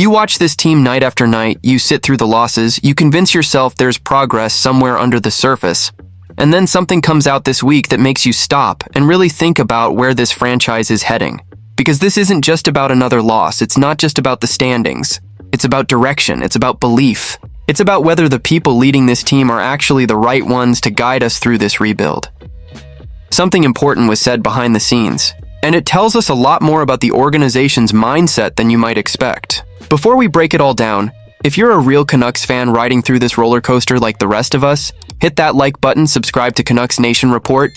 You watch this team night after night, you sit through the losses, you convince yourself there's progress somewhere under the surface, and then something comes out this week that makes you stop and really think about where this franchise is heading. Because this isn't just about another loss, it's not just about the standings. It's about direction, it's about belief. It's about whether the people leading this team are actually the right ones to guide us through this rebuild. Something important was said behind the scenes, and it tells us a lot more about the organization's mindset than you might expect. Before we break it all down, if you're a real Canucks fan riding through this roller coaster like the rest of us, hit that like button, subscribe to Canucks Nation Report.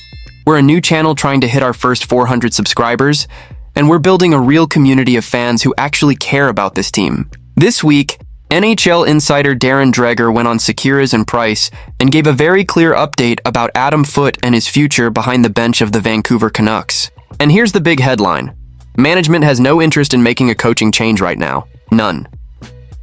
We're a new channel trying to hit our first 400 subscribers, and we're building a real community of fans who actually care about this team. This week, NHL insider Darren Dreger went on Secures and Price and gave a very clear update about Adam Foote and his future behind the bench of the Vancouver Canucks. And here's the big headline. Management has no interest in making a coaching change right now. None.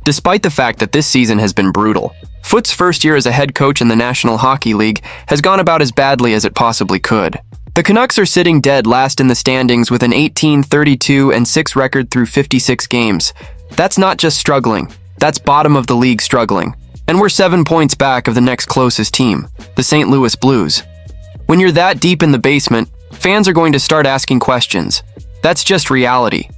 Despite the fact that this season has been brutal, Foote's first year as a head coach in the National Hockey League has gone about as badly as it possibly could. The Canucks are sitting dead last in the standings with an 18-32-6 record through 56 games. That's not just struggling, that's bottom of the league struggling. And we're 7 points back of the next closest team, the St. Louis Blues. When you're that deep in the basement, fans are going to start asking questions. That's just reality.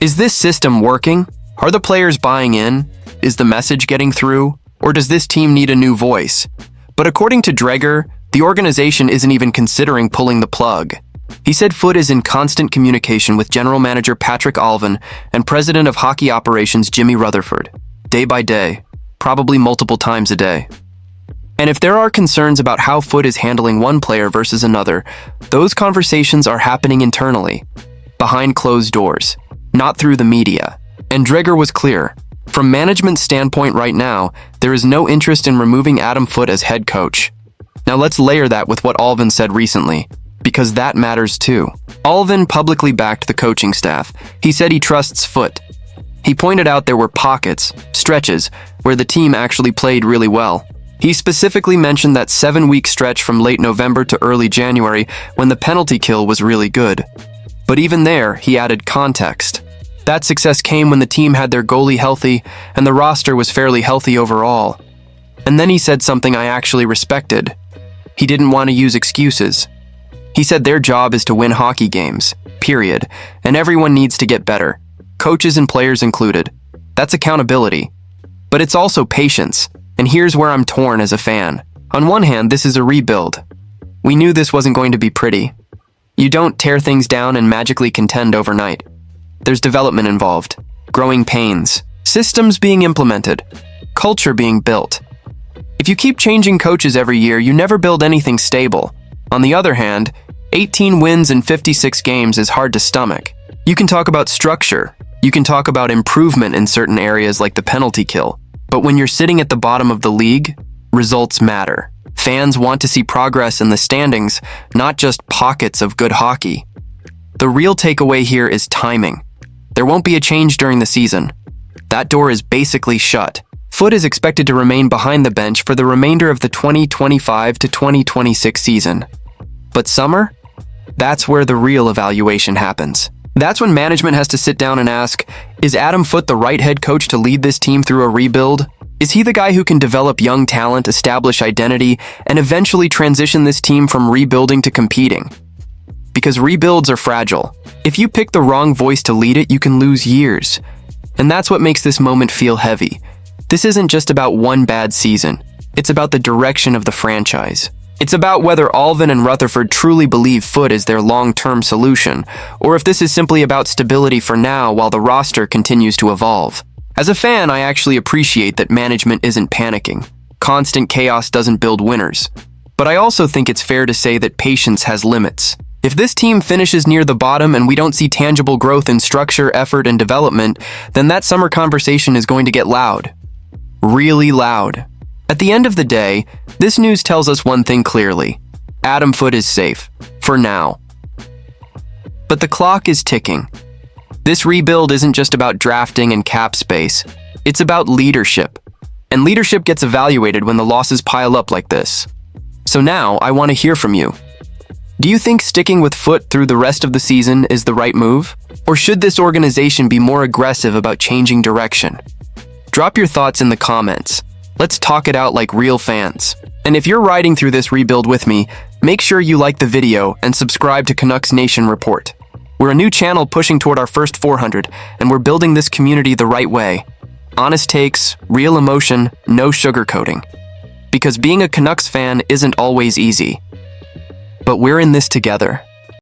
Is this system working? Are the players buying in? Is the message getting through? Or does this team need a new voice? But according to Dreger, the organization isn't even considering pulling the plug. He said Foote is in constant communication with General Manager Patrick Alvin and President of Hockey Operations Jimmy Rutherford, day by day, probably multiple times a day. And if there are concerns about how Foote is handling one player versus another, those conversations are happening internally, behind closed doors, not through the media. And Dreger was clear. From management's standpoint right now, there is no interest in removing Adam Foote as head coach. Now let's layer that with what Alvin said recently, because that matters too. Alvin publicly backed the coaching staff. He said he trusts Foote. He pointed out there were pockets, stretches, where the team actually played really well. He specifically mentioned that 7-week stretch from late November to early January when the penalty kill was really good. But even there, he added context. That success came when the team had their goalie healthy and the roster was fairly healthy overall. And then he said something I actually respected. He didn't want to use excuses. He said their job is to win hockey games, period, and everyone needs to get better, coaches and players included. That's accountability. But it's also patience, and here's where I'm torn as a fan. On one hand, this is a rebuild. We knew this wasn't going to be pretty. You don't tear things down and magically contend overnight. There's development involved, growing pains, systems being implemented, culture being built. If you keep changing coaches every year, you never build anything stable. On the other hand, 18 wins in 56 games is hard to stomach. You can talk about structure, you can talk about improvement in certain areas like the penalty kill, but when you're sitting at the bottom of the league, results matter. Fans want to see progress in the standings, not just pockets of good hockey. The real takeaway here is timing. There won't be a change during the season. That door is basically shut. Foote is expected to remain behind the bench for the remainder of the 2025 to 2026 season. But summer? That's where the real evaluation happens. That's when management has to sit down and ask, is Adam Foote the right head coach to lead this team through a rebuild? Is he the guy who can develop young talent, establish identity, and eventually transition this team from rebuilding to competing? Because rebuilds are fragile. If you pick the wrong voice to lead it, you can lose years. And that's what makes this moment feel heavy. This isn't just about one bad season. It's about the direction of the franchise. It's about whether Alvin and Rutherford truly believe Foote is their long-term solution, or if this is simply about stability for now while the roster continues to evolve. As a fan, I actually appreciate that management isn't panicking. Constant chaos doesn't build winners. But I also think it's fair to say that patience has limits. If this team finishes near the bottom and we don't see tangible growth in structure, effort, and development, then that summer conversation is going to get loud. Really loud. At the end of the day, this news tells us one thing clearly. Adam Foote is safe. For now. But the clock is ticking. This rebuild isn't just about drafting and cap space. It's about leadership. And leadership gets evaluated when the losses pile up like this. So now, I want to hear from you. Do you think sticking with Foote through the rest of the season is the right move? Or should this organization be more aggressive about changing direction? Drop your thoughts in the comments. Let's talk it out like real fans. And if you're riding through this rebuild with me, make sure you like the video and subscribe to Canucks Nation Report. We're a new channel pushing toward our first 400, and we're building this community the right way. Honest takes, real emotion, no sugarcoating. Because being a Canucks fan isn't always easy. But we're in this together.